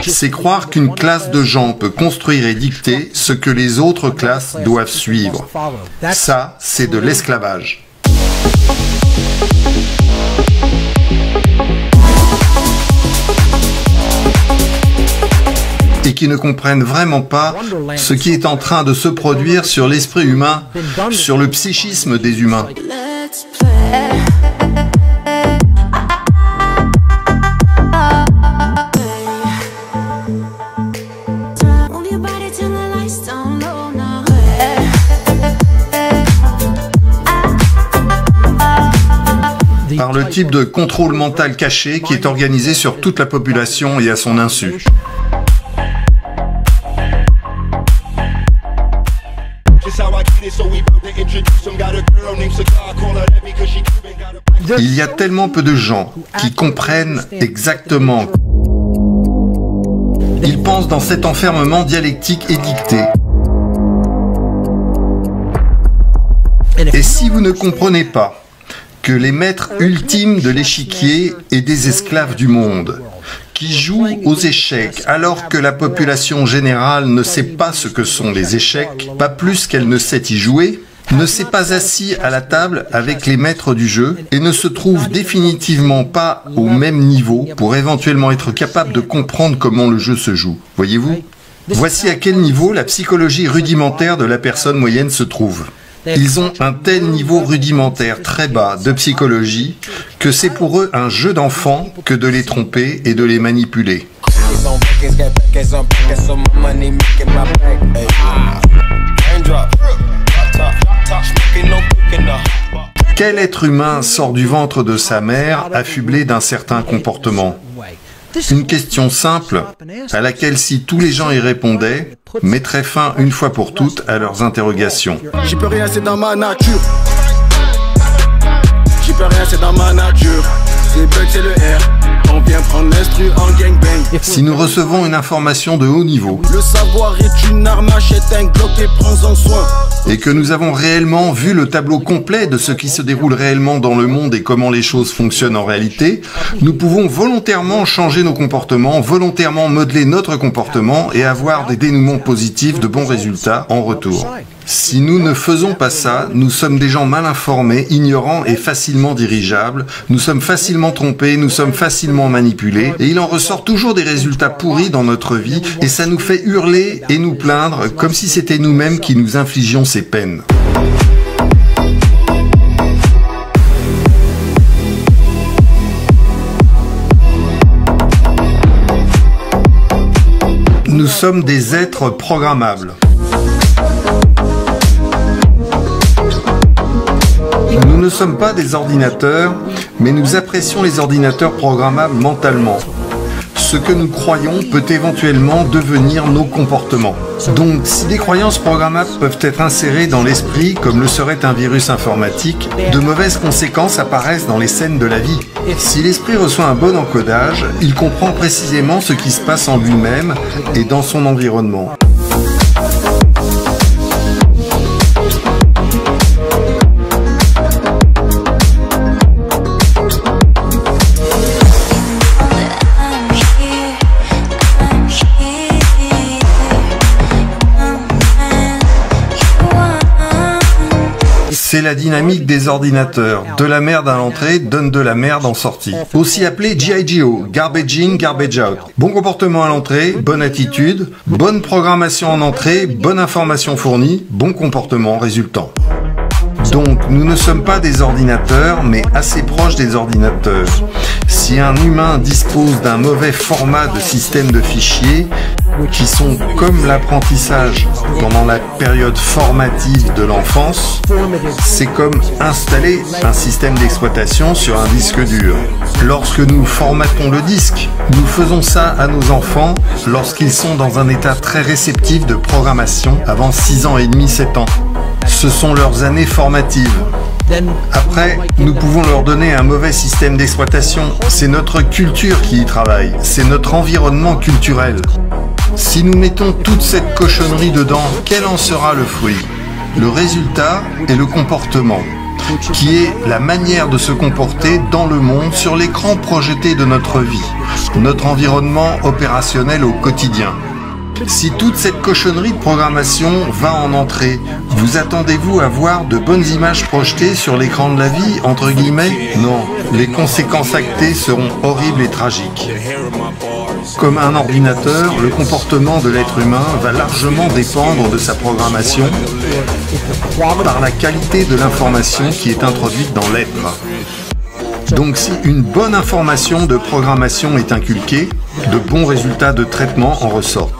C'est croire qu'une classe de gens peut construire et dicter ce que les autres classes doivent suivre. Ça, c'est de l'esclavage. Et qui ne comprennent vraiment pas ce qui est en train de se produire sur l'esprit humain, sur le psychisme des humains. Par le type de contrôle mental caché qui est organisé sur toute la population et à son insu. Il y a tellement peu de gens qui comprennent exactement. Ils pensent dans cet enfermement dialectique édicté. Et si vous ne comprenez pas que les maîtres ultimes de l'échiquier et des esclaves du monde, qui jouent aux échecs alors que la population générale ne sait pas ce que sont les échecs, pas plus qu'elle ne sait y jouer, ne s'est pas assis à la table avec les maîtres du jeu et ne se trouve définitivement pas au même niveau pour éventuellement être capable de comprendre comment le jeu se joue. Voyez-vous ? Voici à quel niveau la psychologie rudimentaire de la personne moyenne se trouve. Ils ont un tel niveau rudimentaire très bas de psychologie que c'est pour eux un jeu d'enfant que de les tromper et de les manipuler. Quel être humain sort du ventre de sa mère affublé d'un certain comportement ? Une question simple à laquelle, si tous les gens y répondaient, mettrait fin une fois pour toutes à leurs interrogations. J'y peux rien, c'est dans ma nature. J'y peux rien, c'est dans ma nature. C'est bug, c'est le R. On vient prendre l'instru en gangbang. Si nous recevons une information de haut niveau, le savoir est une arme, achète un Glock et prends-en soin. Et que nous avons réellement vu le tableau complet de ce qui se déroule réellement dans le monde et comment les choses fonctionnent en réalité, nous pouvons volontairement changer nos comportements, volontairement modeler notre comportement et avoir des dénouements positifs de bons résultats en retour. Si nous ne faisons pas ça, nous sommes des gens mal informés, ignorants et facilement dirigeables, nous sommes facilement trompés, nous sommes facilement manipulés, et il en ressort toujours des résultats pourris dans notre vie, et ça nous fait hurler et nous plaindre comme si c'était nous-mêmes qui nous infligions ces peines. Nous sommes des êtres programmables. Nous ne sommes pas des ordinateurs, mais nous apprécions les ordinateurs programmables mentalement. Ce que nous croyons peut éventuellement devenir nos comportements. Donc, si des croyances programmables peuvent être insérées dans l'esprit, comme le serait un virus informatique, de mauvaises conséquences apparaissent dans les scènes de la vie. Si l'esprit reçoit un bon encodage, il comprend précisément ce qui se passe en lui-même et dans son environnement. C'est la dynamique des ordinateurs. De la merde à l'entrée donne de la merde en sortie. Aussi appelé G.I. Joe, garbage in, garbage out. Bon comportement à l'entrée, bonne attitude, bonne programmation en entrée, bonne information fournie, bon comportement résultant. Donc, nous ne sommes pas des ordinateurs, mais assez proches des ordinateurs. Si un humain dispose d'un mauvais format de système de fichiers, qui sont comme l'apprentissage pendant la période formative de l'enfance, c'est comme installer un système d'exploitation sur un disque dur. Lorsque nous formatons le disque, nous faisons ça à nos enfants lorsqu'ils sont dans un état très réceptif de programmation avant 6 ans et demi, 7 ans. Ce sont leurs années formatives. Après, nous pouvons leur donner un mauvais système d'exploitation. C'est notre culture qui y travaille, c'est notre environnement culturel. Si nous mettons toute cette cochonnerie dedans, quel en sera le fruit? Le résultat est le comportement, qui est la manière de se comporter dans le monde sur l'écran projeté de notre vie. notre environnement opérationnel au quotidien. Si toute cette cochonnerie de programmation va en entrée, vous attendez-vous à voir de bonnes images projetées sur l'écran de la vie, entre guillemets? Non, les conséquences actées seront horribles et tragiques. Comme un ordinateur, le comportement de l'être humain va largement dépendre de sa programmation par la qualité de l'information qui est introduite dans l'être. Donc si une bonne information de programmation est inculquée, de bons résultats de traitement en ressortent.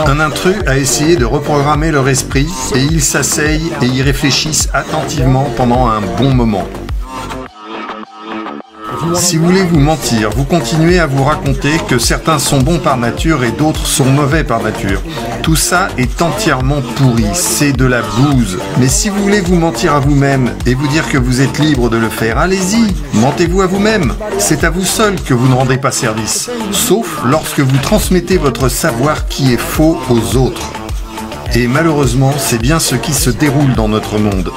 Un intrus a essayé de reprogrammer leur esprit et ils s'asseyent et y réfléchissent attentivement pendant un bon moment. Si vous voulez vous mentir, vous continuez à vous raconter que certains sont bons par nature et d'autres sont mauvais par nature. Tout ça est entièrement pourri, c'est de la bouse. Mais si vous voulez vous mentir à vous-même et vous dire que vous êtes libre de le faire, allez-y, mentez-vous à vous-même. C'est à vous seul que vous ne rendez pas service, sauf lorsque vous transmettez votre savoir qui est faux aux autres. Et malheureusement, c'est bien ce qui se déroule dans notre monde.